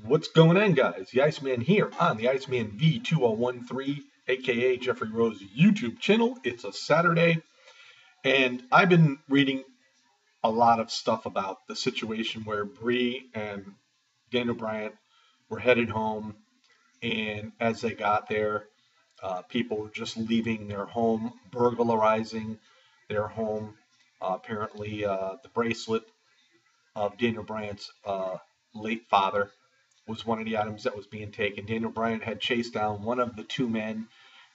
What's going on, guys? The Iceman here on the Iceman V2013, aka Jeffrey Rose YouTube channel. It's a Saturday, and I've been reading a lot of stuff about the situation where Brie and Daniel Bryan were headed home, and as they got there, people were just leaving their home, burglarizing their home. Apparently, the bracelet of Daniel Bryan's late father was one of the items that was being taken. Daniel Bryan had chased down one of the two men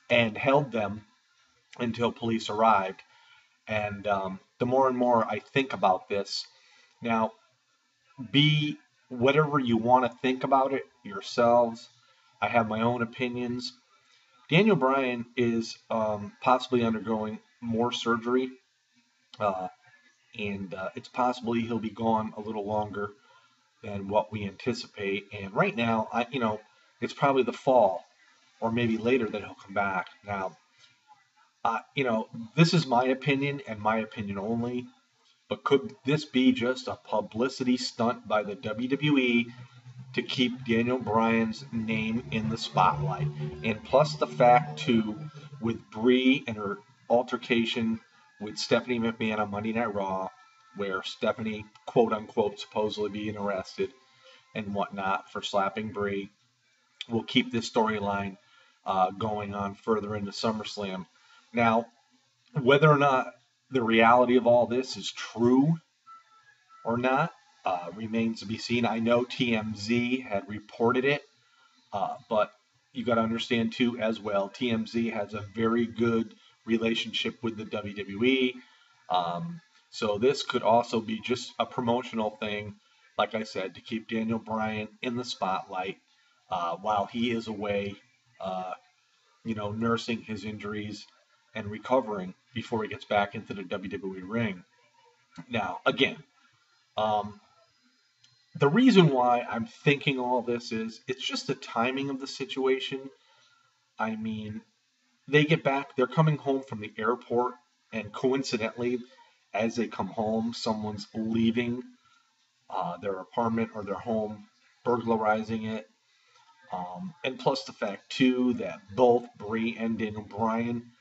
and held them until police arrived. And the more and more I think about this, now, be whatever you want to think about it yourselves. I have my own opinions. Daniel Bryan is possibly undergoing more surgery, uh, and it's possibly he'll be gone a little longer than what we anticipate. And right now, it's probably the fall or maybe later that he'll come back. Now, this is my opinion and my opinion only. But could this be just a publicity stunt by the WWE to keep Daniel Bryan's name in the spotlight? And plus the fact too, with Brie and her altercation with Stephanie McMahon on Monday Night Raw, where Stephanie, quote unquote, supposedly being arrested and whatnot for slapping Brie, will keep this storyline going on further into SummerSlam. Now, whether or not the reality of all this is true or not remains to be seen. I know TMZ had reported it, but you got to understand too, as well, TMZ has a very good relationship with the WWE. So this could also be just a promotional thing, like I said, to keep Daniel Bryan in the spotlight while he is away, uh, nursing his injuries and recovering before he gets back into the WWE ring. Now, again, um, the reason why I'm thinking all this is it's just the timing of the situation. I mean, they get back, they're coming home from the airport, and coincidentally, as they come home, someone's leaving their apartment or their home, burglarizing it. And plus the fact, too, that both Brie and Daniel Bryan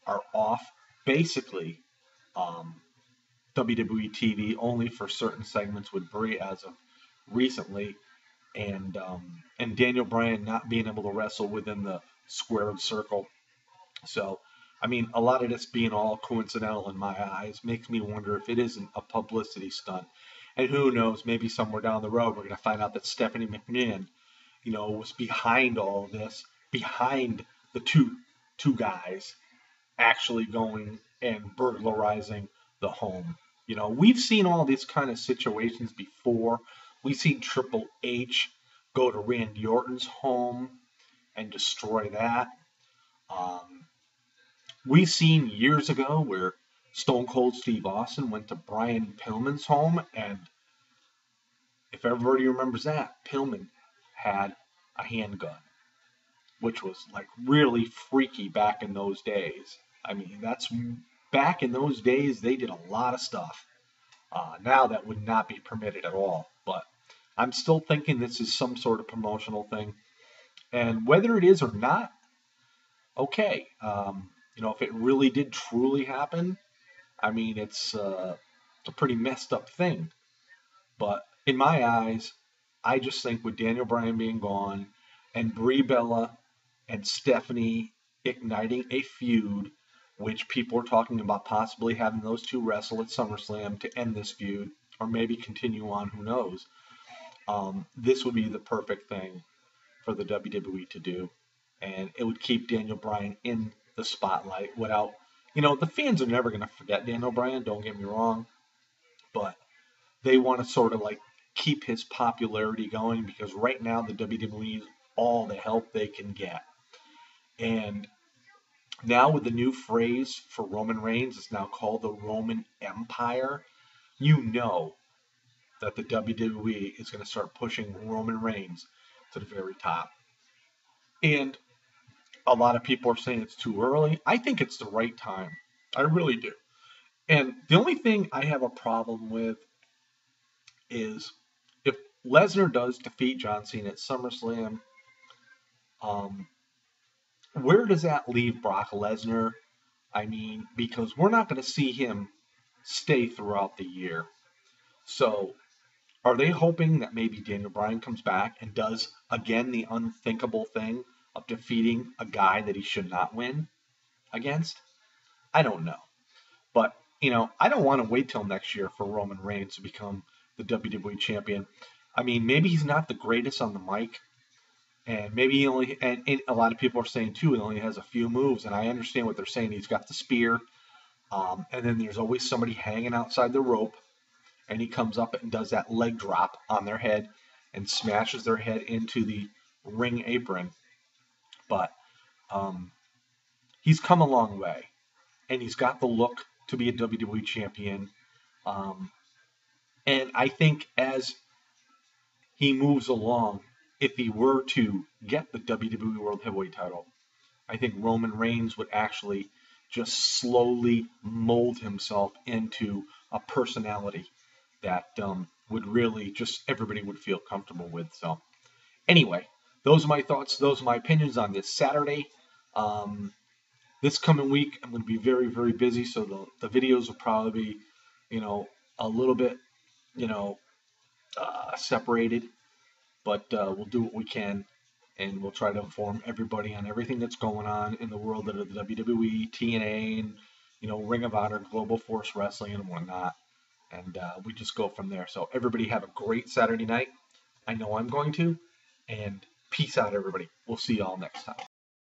are off basically um, WWE TV only for certain segments with Brie as of recently, and Daniel Bryan not being able to wrestle within the squared circle. So, I mean, a lot of this being all coincidental in my eyes makes me wonder if it isn't a publicity stunt. And who knows, maybe somewhere down the road we're going to find out that Stephanie McMahon, was behind all of this, behind the two guys actually going and burglarizing the home. We've seen all these kind of situations before. We've seen Triple H go to Randy Orton's home and destroy that. Um, we've seen years ago where Stone Cold Steve Austin went to Brian Pillman's home, and if everybody remembers that, Pillman had a handgun, which was like really freaky back in those days. I mean, that's back in those days, they did a lot of stuff. Now that would not be permitted at all. But I'm still thinking this is some sort of promotional thing. And whether it is or not, okay. If it really did truly happen, I mean, it's a pretty messed up thing. But in my eyes, I just think with Daniel Bryan being gone and Brie Bella and Stephanie igniting a feud, which people are talking about possibly having those two wrestle at SummerSlam to end this feud, or maybe continue on, who knows. This would be the perfect thing for the WWE to do, and it would keep Daniel Bryan in the spotlight without, the fans are never going to forget Daniel Bryan, don't get me wrong, but they want to sort of like keep his popularity going because right now the WWE needs all the help they can get. And now with the new phrase for Roman Reigns, it's now called the Roman Empire. You know that the WWE is going to start pushing Roman Reigns to the very top. And a lot of people are saying it's too early. I think it's the right time. I really do. And the only thing I have a problem with is if Lesnar does defeat John Cena at SummerSlam. Where does that leave Brock Lesnar? I mean, because we're not going to see him stay throughout the year. So, are they hoping that maybe Daniel Bryan comes back and does again the unthinkable thing of defeating a guy that he should not win against? I don't know. But, I don't want to wait till next year for Roman Reigns to become the WWE champion. I mean, maybe he's not the greatest on the mic, and maybe he only, and a lot of people are saying too, he only has a few moves, and I understand what they're saying. He's got the spear, and then there's always somebody hanging outside the rope, and he comes up and does that leg drop on their head and smashes their head into the ring apron. But he's come a long way, and he's got the look to be a WWE champion. And I think as he moves along, if he were to get the WWE World Heavyweight title, I think Roman Reigns would actually just slowly mold himself into a personality that would really just everybody would feel comfortable with. So anyway, those are my thoughts. Those are my opinions on this Saturday. This coming week, I'm going to be very, very busy. So the videos will probably be, a little bit, separated, but we'll do what we can. And we'll try to inform everybody on everything that's going on in the world of the WWE, TNA, and, Ring of Honor, Global Force Wrestling, and whatnot. And we just go from there. So everybody have a great Saturday night. I know I'm going to. And peace out, everybody. We'll see y'all next time.